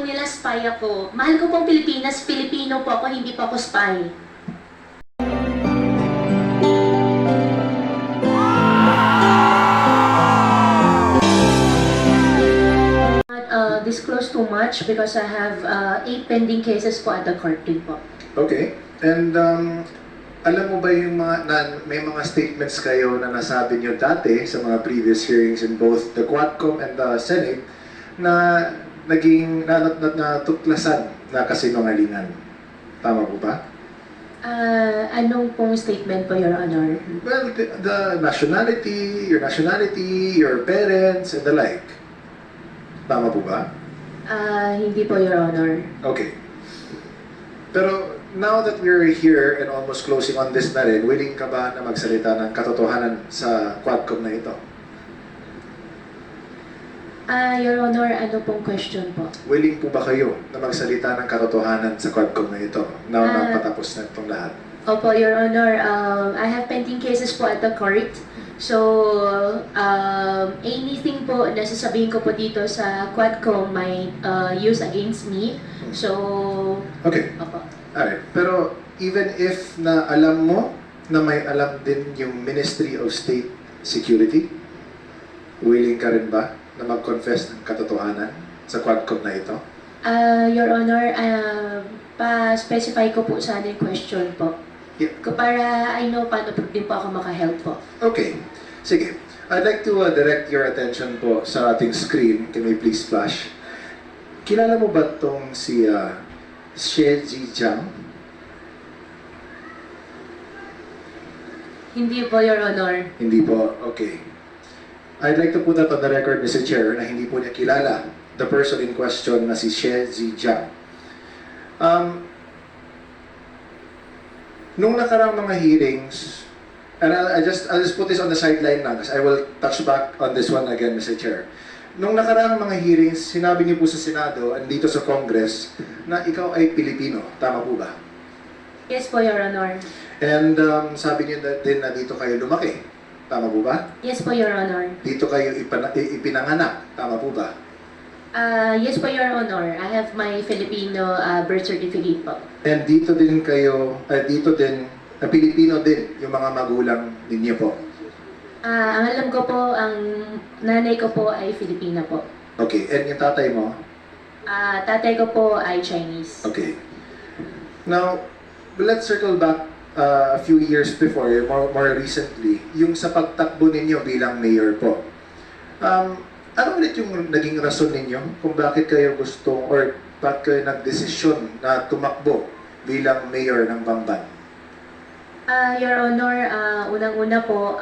Nila spy ako. Mahal ko pong Pilipinas, Pilipino po ako, hindi po ako spy. Disclose too much because I have 8 pending cases po at the court din po. Okay. And alam mo ba yung may mga statements kayo na nasabi nyo dati sa mga previous hearings in both the Quadcom and the Senate na naging natuklasan na kasinungalingan? Tama po ba? Anong pong statement po, Your Honor? Well, the nationality, your parents, and the like. Tama po ba? Hindi po, Your Honor. Okay. Pero now that we're here and almost closing on this na rin, willing ka ba na magsalita ng katotohanan sa Quadcom na ito? Your Honor, ano pong question po? Willing po ba kayo na magsalita ng katotohanan sa Quadcom na ito na napatapos na itong lahat? Opo, Your Honor. I have pending cases po at the court. So, anything po na sasabihin ko po dito sa Quadcom might use against me. So, Okay. opo. Alright. Pero even if na alam mo na may alam din yung Ministry of State Security, willing ka rin ba na mag-confess ng katotohanan sa Quadcom na ito? Your Honor, pa-specify ko po sana yung question po. Yeah. Para I know paano po din po ako maka-help po. Okay. Sige. I'd like to direct your attention po sa ating screen. Can we please flash? Kilala mo ba itong si Xie Zhijiang? Hindi po, Your Honor. Hindi po. Okay. I'd like to put that on the record, Mr. Chair, na hindi po niya kilala the person in question na si Xie Zhijiang. Nung nakarang mga hearings, and I'll just put this on the sideline na kasi I will touch back on this one again, Mr. Chair. Nung nakarang mga hearings, sinabi niyo po sa Senado and dito sa Congress na ikaw ay Pilipino. Tama po ba? Yes po, Your Honor. And sabi niyo din na dito kayo lumaki. Tama po ba? Yes po, Your Honor. Dito kayo ipinanganak. Tama po ba? Yes po, Your Honor. I have my Filipino birth certificate po. And dito din kayo, Pilipino din yung mga magulang ninyo po. Ang alam ko po, ang nanay ko po ay Filipina po. Okay, and yung tatay mo? Tatay ko po ay Chinese. Okay. Now, let's circle back a few years before, more recently, yung sa pagtakbo ninyo bilang mayor po. Ano ulit yung naging rason ninyo kung bakit kayo gustong or bakit kayo nagdesisyon na tumakbo bilang mayor ng Bamban? Your Honor, unang-una po,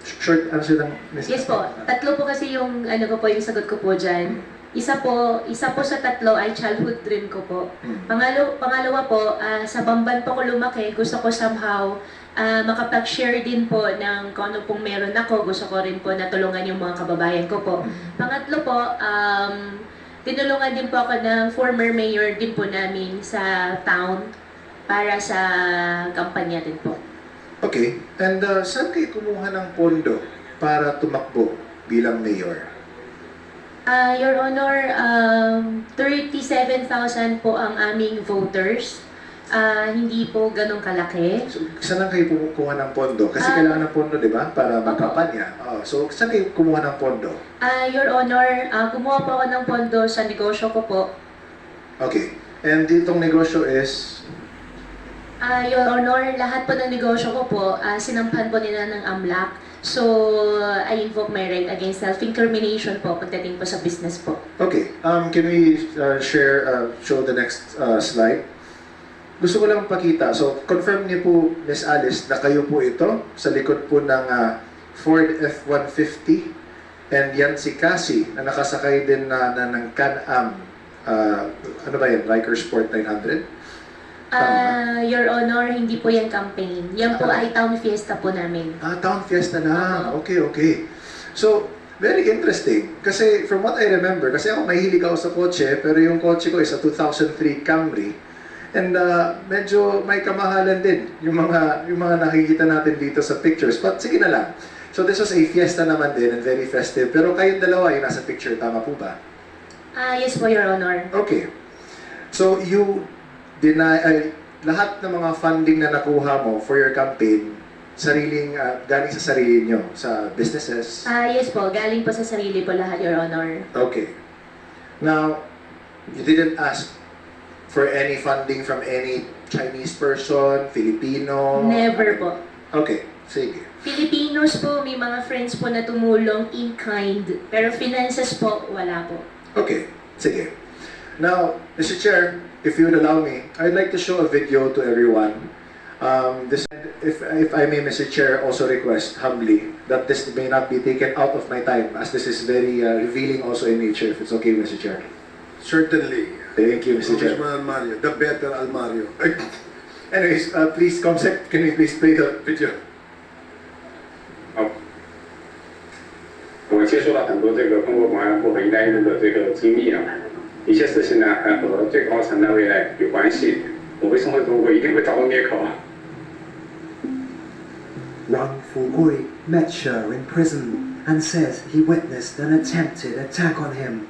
Short answer lang, Ms. yes po, tatlo po kasi yung ano ko po, yung sagot ko po dyan. Isa po sa tatlo ay childhood dream ko po. Pangalawa po, sa Bamban po ko lumaki, gusto ko somehow makapag-share din po ng kung ano pong meron ako. Gusto ko rin po natulungan yung mga kababayan ko po. Pangatlo po, tinulungan din po ako ng former mayor din po namin sa town para sa kampanya din po. Okay, and saan kayo kumuha ng pondo para tumakbo bilang mayor? Your Honor, 37,000 po ang aming voters. Hindi po ganun kalaki. So, saan lang kayo kumuha ng pondo? Kasi kailangan ng pondo, di ba? Para magkampanya. So, saan kayo kumuha ng pondo? Your Honor, kumuha po ako ng pondo sa negosyo ko po. Okay. And ditong negosyo is? Your Honor, lahat po ng negosyo ko po, sinampahan po nila ng AMLAC. So, I invoke my right against self-incrimination po pagdating po sa business po. Okay. Can we show the next slide? Gusto ko lang pakita. So, confirm niyo po, Ms. Alice, na kayo po ito sa likod po ng Ford F-150. And yan si Cassie, na nakasakay din ng Can-Am. Ano ba yan? Riker Sport 900? Your Honor, hindi po yan campaign. Yan po ay town fiesta po namin. Town fiesta na. Okay. So, very interesting. Kasi from what I remember, kasi ako mahilig ako sa kotse, pero yung kotse ko is a 2003 Camry. And medyo may kamahalan din yung mga nakikita natin dito sa pictures. But sige na lang. So this was a fiesta naman din and very festive. Pero kayong dalawa yung nasa picture, tama po ba? Yes po, Your Honor. Okay. So you deny lahat ng mga funding na nakuha mo for your campaign galing sa sarili nyo, sa businesses. Yes po, galing po sa sarili po lahat, Your Honor. Okay. Now, you didn't ask for any funding from any Chinese person, Filipino? Never po. Okay, sige. Filipinos po, may mga friends po na tumulong in kind. Pero finances po, wala po. Okay, sige. Now, Mr. Chair, if you would allow me, I'd like to show a video to everyone. If I may, Mr. Chair, also request humbly that this may not be taken out of my time, as this is very revealing also in nature, if it's okay, Mr. Chair. Certainly. Thank you, Mr. Chair. Congressman Almario, the better Almario. Anyways, please, Comsec, can you please play the video? 好，我接触了很多这个中国公安部和“一带一路”的这个经历啊，一些事情呢还和最高层的未来有关系。我为什么说我一定会找到灭口啊？ Wang Fugui met Sher in prison and says he witnessed an attempted attack on him.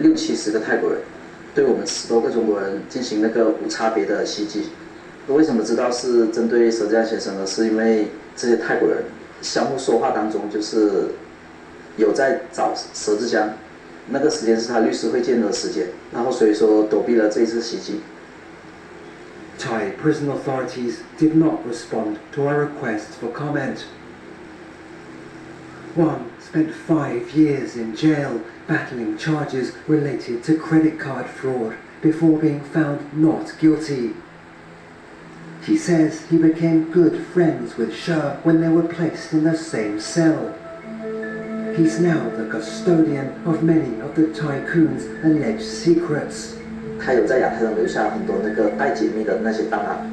60-70个泰国人对我们10多个中国人进行那个无差别的袭击。为什么知道是针对佘志安先生呢？是因为这些泰国人相互说话当中，就是有在找佘志江，那个时间是他律师会见的时间，然后所以说躲避了这一次袭击。 Thai prison authorities did not respond to our request for comment. Wang spent 5 years in jail battling charges related to credit card fraud before being found not guilty. He says he became good friends with Sher when they were placed in the same cell. He's now the custodian of many of the tycoon's alleged secrets. 他有在亚太上留下很多那个待解密的那些档案，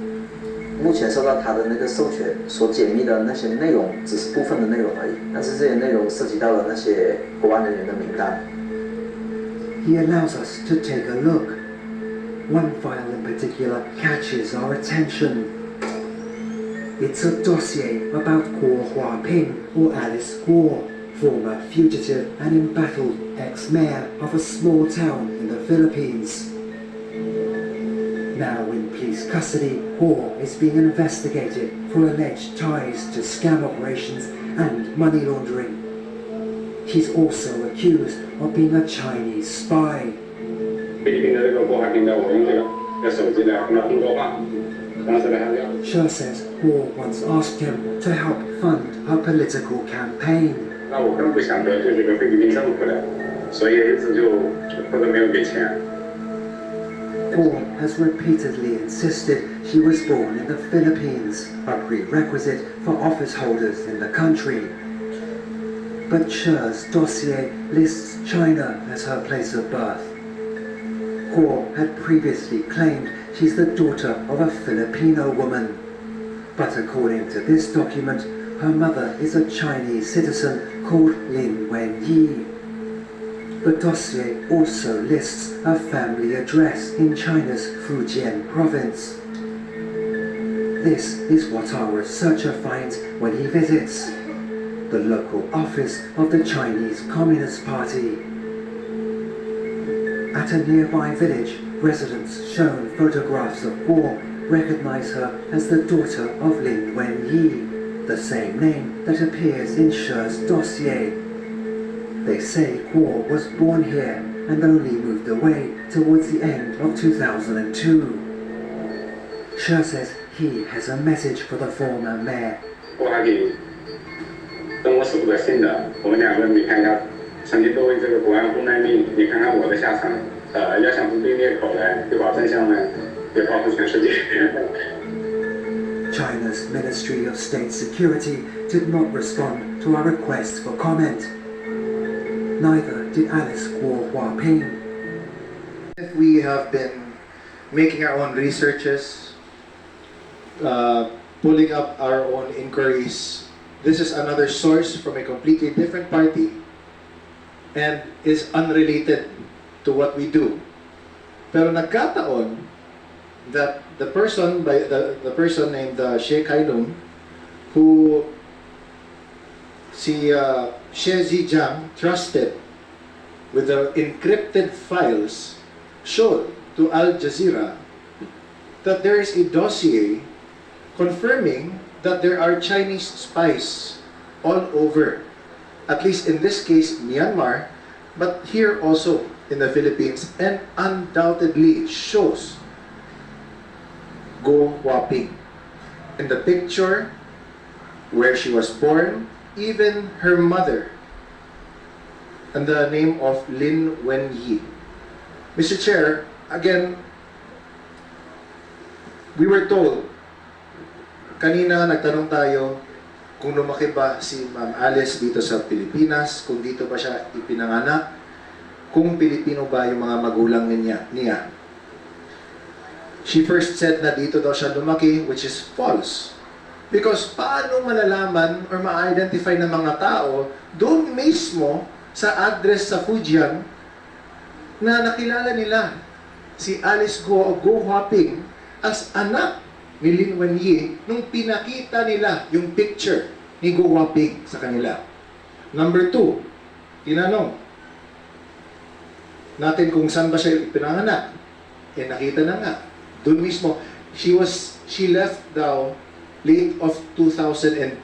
目前受到他的那个授权所解密的那些内容只是部分的内容而已，但是这些内容涉及到了那些国安人员的名单。 He allows us to take a look. One file in particular catches our attention. It's a dossier about Guo Huaping, or Alice Guo, former fugitive and embattled ex-mayor of a small town in the Philippines. Now in police custody, Guo is being investigated for alleged ties to scam operations and money laundering. He's also accused of being a Chinese spy. 菲律宾的这个郭海平的，我用这个手机呢跟他通过话，当时呢他就。 Sher says Guo once asked him to help fund her political campaign. 那我更不想得罪这个菲律宾政府了，所以一直就或者没有给钱。 Guo has repeatedly insisted she was born in the Philippines, a prerequisite for office holders in the country. But Sher's dossier lists China as her place of birth. Guo had previously claimed she's the daughter of a Filipino woman. But according to this document, her mother is a Chinese citizen called Lin Wenyi. The dossier also lists a family address in China's Fujian province. This is what our researcher finds when he visits the local office of the Chinese Communist Party. At a nearby village, residents shown photographs of Guo recognize her as the daughter of Lin Wenyi, the same name that appears in Sher's dossier. They say Guo was born here and only moved away towards the end of 2002. Sher says he has a message for the former mayor. 郭海平跟我守得信的，我们两个你看看，曾经都为这个国安部卖命，你看看我的下场。要想不被灭口呢，对吧？真相呢，得告诉全世界。China's Ministry of State Security did not respond to our request for comment. Neither did Alice Guo Huaping. If we have been making our own researches, pulling up our own inquiries, this is another source from a completely different party and is unrelated to what we do. Pero nagkataon that the person named Sheikh Hailun, who si Xie Zhejiang trusted with the encrypted files showed to Al Jazeera that there is a dossier confirming that there are Chinese spies all over, at least in this case, Myanmar, but here also in the Philippines, and undoubtedly shows Go Huaping. In the picture where she was born, even her mother, and the name of Lin Wenyi. Mr. Chair, again, we were told, kanina nagtanong tayo kung lumaki ba si Ma'am Alice dito sa Pilipinas, kung dito ba siya ipinanganak, kung Pilipino ba yung mga magulang niya. She first said na dito daw siya lumaki, which is false. Because paano malalaman or ma-identify ng mga tao doon mismo sa address sa Fujian na nakilala nila si Alice Go Huaping as anak ni Lin Wenyi nung pinakita nila yung picture ni Go Huaping sa kanila. Number 2, tinanong natin kung saan ba siya pinanganak. Nakita na nga. Doon mismo, she left daw late of 2002.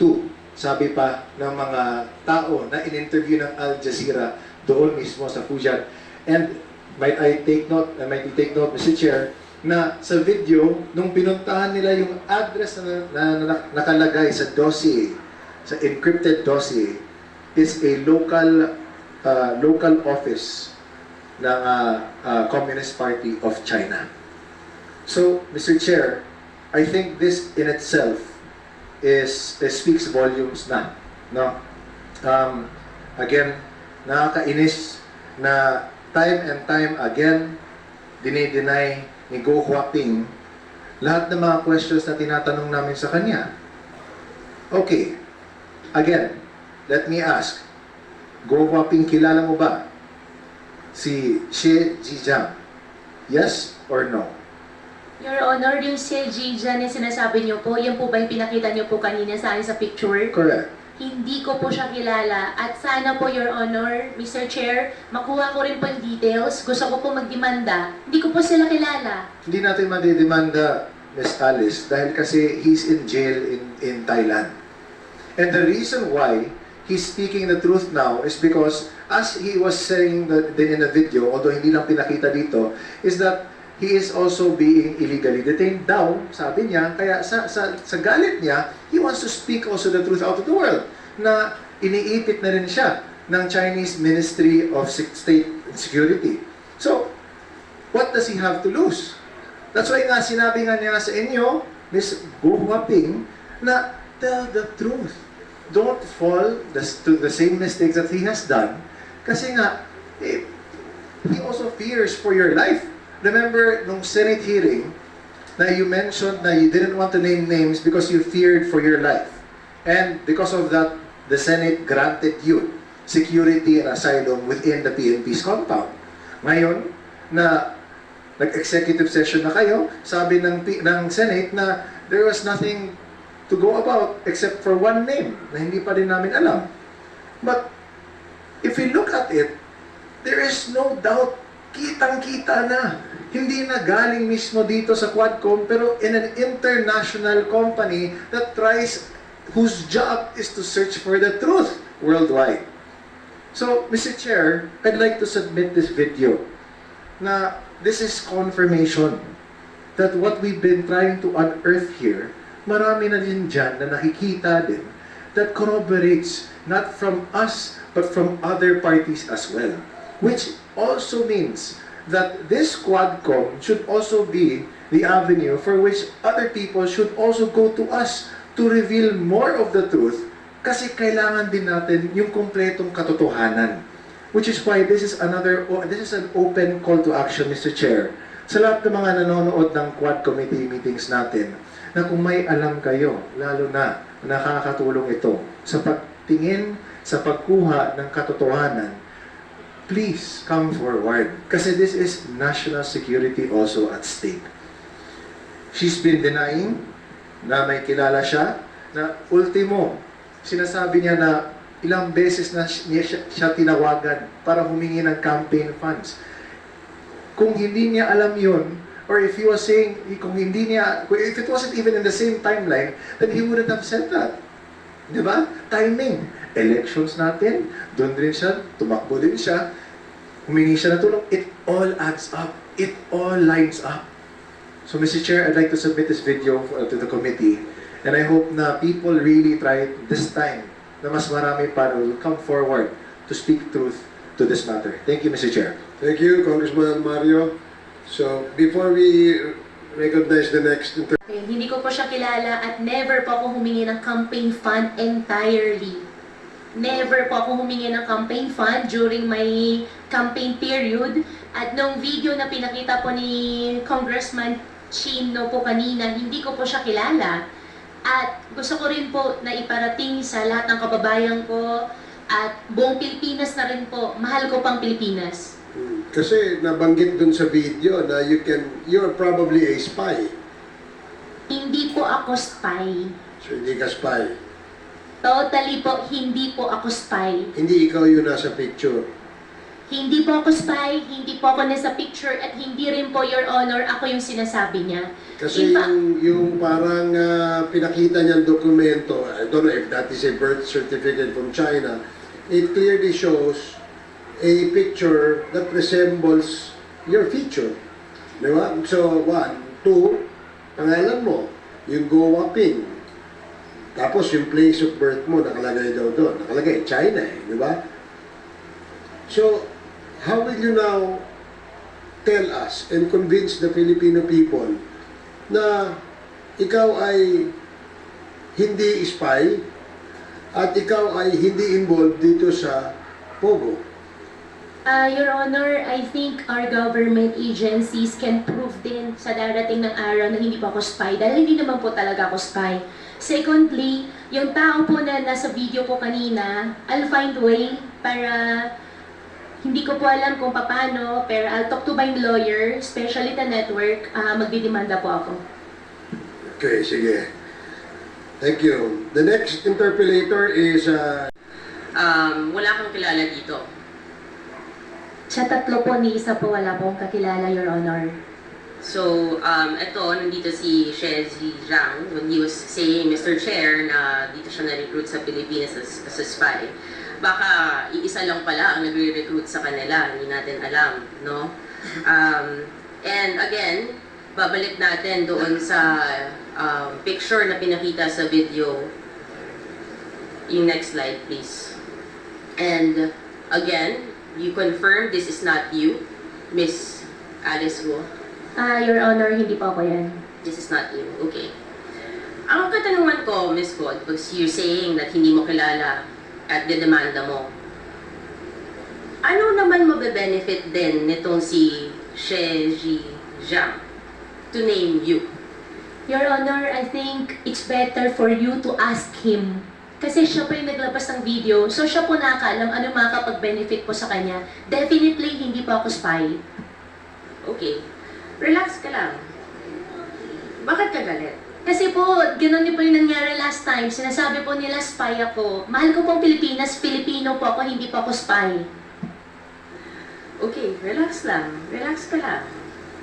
Sabi pa ng mga tao na in-interview ng Al Jazeera doon mismo sa Fujian. And might I take note, Mr. Chair, na sa video, nung pinuntahan nila yung address na nakalagay sa dossier, sa encrypted dossier, is a local office ng Communist Party of China. So, Mr. Chair, I think this in itself speaks volumes na, no? Again, nakakainis na time and time again dinideny ni Go Huaping lahat ng mga questions na tinatanong namin sa kanya. Okay, again, let me ask, Go Huaping, kilala mo ba si Xie Zhijiang? Yes or no? Your Honor, yung si Jijan na sinasabi niyo po, yan po ba yung pinakita niyo po kanina sa akin sa picture? Correct. Hindi ko po siya kilala. At sana po, Your Honor, Mr. Chair, makuha ko rin po yung details. Gusto ko po magdemanda. Hindi ko po sila kilala. Hindi natin madidemanda, Ms. Alice, dahil kasi he's in jail in Thailand. And the reason why he's speaking the truth now is because, as he was saying din in the video, although hindi lang pinakita dito, is that he is also being illegally detained daw, sabi niya, kaya sa galit niya, he wants to speak also the truth out of the world, na iniipit na rin siya ng Chinese Ministry of State Security. So, what does he have to lose? That's why nga, sinabi nga niya sa inyo, Ms. Go Huaping, na tell the truth. Don't fall to the same mistakes that he has done, kasi nga, he also fears for your life. Remember, nung Senate hearing, na you mentioned na you didn't want to name names because you feared for your life. And because of that, the Senate granted you security and asylum within the PNP's compound. Ngayon, na nag-executive session na kayo, sabi ng Senate na there was nothing to go about except for one name na hindi pa rin namin alam. But if we look at it, there is no doubt, kitang-kita na. Hindi na galing mismo dito sa Quadcom, pero in an international company that whose job is to search for the truth worldwide. So, Mr. Chair, I'd like to submit this video na this is confirmation that what we've been trying to unearth here, marami na din dyan na nakikita din that corroborates not from us, but from other parties as well. Which also means that this Quadcom should also be the avenue for which other people should also go to us to reveal more of the truth, kasi kailangan din natin yung kumpletong katotohanan. Which is why this is an open call to action, Mr. Chair, sa lahat ng mga nanonood ng Quad Committee meetings natin, na kung may alam kayo, lalo na nakakatulong ito sa pagtingin, sa pagkuha ng katotohanan, please come forward. Kasi this is national security also at stake. She's been denying na may kilala siya, na ultimo, sinasabi niya na ilang beses na siya tinawagan para humingi ng campaign funds. Kung hindi niya alam yun, or if he was saying, if it wasn't even in the same timeline, then he wouldn't have said that. Di ba? Timing. Elections natin, doon rin siya, tumakbo din siya, humingi siya ng tulong. It all adds up. It all lines up. So, Mr. Chair, I'd like to submit this video to the committee, and I hope na people really try this time na mas marami pa will come forward to speak truth to this matter. Thank you, Mr. Chair. Thank you, Congressman Mario. So, before we recognize the next Hindi ko po siya kilala at never po ako humingi ng campaign fund entirely. Never po ako humingi ng campaign fund during my campaign period. At nung video na pinakita po ni Congressman Chino po kanina, hindi ko po siya kilala. At gusto ko rin po na iparating sa lahat ng kababayan ko at buong Pilipinas na rin po, mahal ko pang Pilipinas. Kasi nabanggit dun sa video na you're probably a spy. Hindi po ako spy. So, hindi ka spy. Totally po, hindi po ako spy. Hindi ikaw yung nasa picture. Hindi po ako spy, hindi po ako nasa picture, at hindi rin po, Your Honor, ako yung sinasabi niya. Kasi In fact, yung parang pinakita niyang dokumento, I don't know if that is a birth certificate from China, it clearly shows a picture that resembles your feature. Di ba? So, 1, 2, pangalan mo, yung Goa Ping. Tapos yung place of birth mo, nakalagay daw doon. Nakalagay, China eh, di ba? So, how will you now tell us and convince the Filipino people na ikaw ay hindi spy at ikaw ay hindi involved dito sa Pogo? Your Honor, I think our government agencies can prove din sa darating ng araw na hindi po ako spy dahil hindi naman po talaga ako spy. Secondly, yung tao po na nasa video po kanina, I'll find way para, hindi ko po alam kung paano, pero I'll talk to my lawyer, especially the network, magdidemanda po ako. Okay, sige. Thank you. The next interpellator is... Wala akong kilala dito. Sa tatlo po, ni isa po wala pong kakilala, Your Honor. So, nandito si Shezi Zhang when he was saying, Mr. Chair, na dito siya na-recruit sa Pilipinas as a spy. Baka iisa lang pala ang nagre-recruit sa kanila, hindi natin alam, no? And again, babalik natin doon sa picture na pinakita sa video. Yung next slide, please. And again, you confirm this is not you, Miss Alice Guo? Your Honor, hindi po ako yan. This is not you. Okay. Ang katanungan ko, Miss God, because you're saying that hindi mo kilala at dedemanda mo, ano naman mabe-benefit din nitong si Shezi Zhang to name you? Your Honor, I think it's better for you to ask him. Kasi siya po yung naglabas ng video, so siya po nakakaalam ano makakapag-benefit po sa kanya. Definitely, hindi po ako spy. Okay. Relax ka lang. Bakit ka galit? Kasi po, gano'n din po yung nangyari last time. Sinasabi po nila spy ako. Mahal ko pong Pilipinas, Pilipino po ako, hindi po ako spy. Okay, relax lang. Relax ka lang.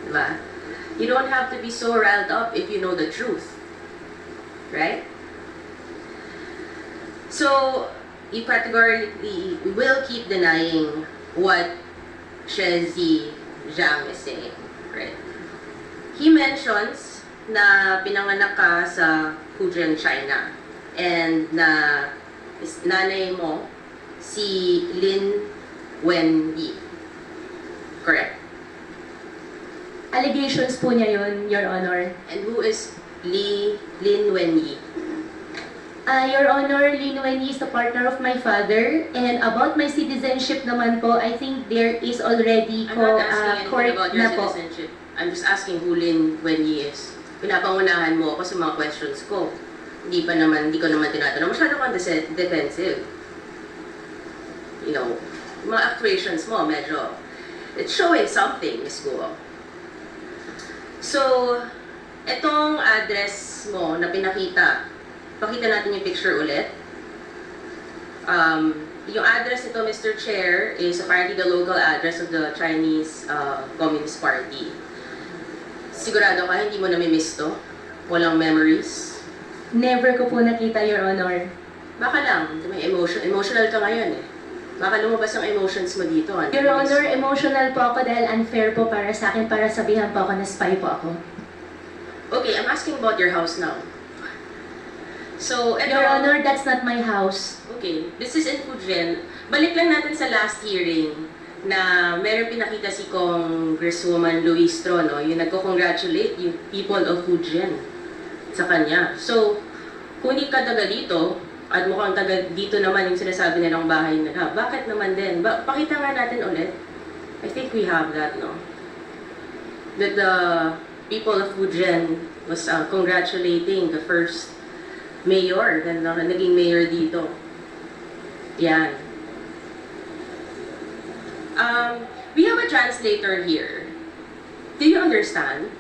Diba? You don't have to be so riled up if you know the truth. Right? So, you categorically will keep denying what Shezi Zhang is saying. Right? He mentions na pinanganak ka sa Fujian, China. And na nanay mo si Lin Wenyi. Correct? Allegations po niya yun, Your Honor. And who is Lin Wenyi? Your Honor, Lin Wenyi is the partner of my father. And about my citizenship naman po, I think there is already I'm not asking court anything about your na po. citizenship. I'm just asking who Lin Wenyi is. Pinapangunahan mo ako sa mga questions ko. Hindi ko naman tinatanong. Masyado kang defensive. You know, mga actuations mo, medyo, it's showing something, Miss Guo. So, etong address mo na pinakita, pakita natin yung picture ulit. Yung address nito, Mr. Chair, is apparently the local address of the Chinese Communist Party. Sigurado ka, hindi mo namimiss to? Walang memories? Never ko po nakita, Your Honor. Baka lang, may emotional ka ngayon eh. Baka lumabas ang emotions mo dito. Ano? Your Honor, emotional po ako dahil unfair po para sa akin para sabihan po ako na spy po ako. Okay, I'm asking about your house now. So, eto, Your Honor, that's not my house. okay, this is in Fujian. Balik lang natin sa last hearing na meron pinakita si Congresswoman Luistro, no? Yung nagko-congratulate yung people of Fujian sa kanya. So, kung hindi ka taga dito, at mukhang taga dito naman yung sinasabi nilang bahay nila, bakit naman din? Pakita nga natin ulit. I think we have that, no? That the people of Fujian was congratulating the first mayor na naging mayor dito. Yan. We have a translator here. Do you understand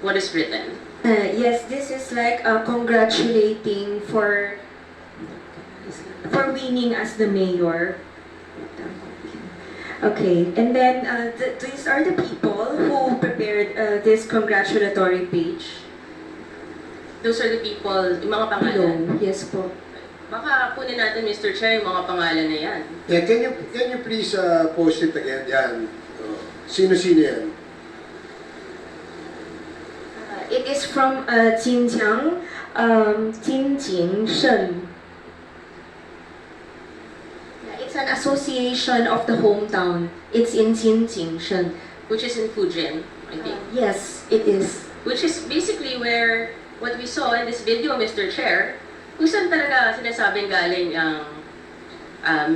what is written? Yes, this is like congratulating for winning as the mayor. Okay, and then these are the people who prepared this congratulatory page. Those are the people, yung mga pangalan. Below, yes po. Baka kunin natin, Mr. Chair, yung mga pangalan na yan. Yeah, can you please post it again? Yan. Sino-sino yan? It is from Jinjiang, Jinjing Shen. It's an association of the hometown. It's in Jinjing Shen. Which is in Fujian, I think. Yes, it is. Which is basically where, what we saw in this video, Mr. Chair, kung saan talaga sinasabing galing ang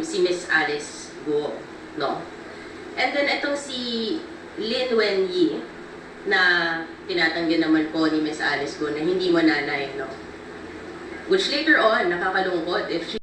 si Miss Alice Guo, no? And then itong si Lin Wenyi, na tinatanggi naman po ni Miss Alice Guo na hindi mananay, no? Which later on, nakakalungkot if she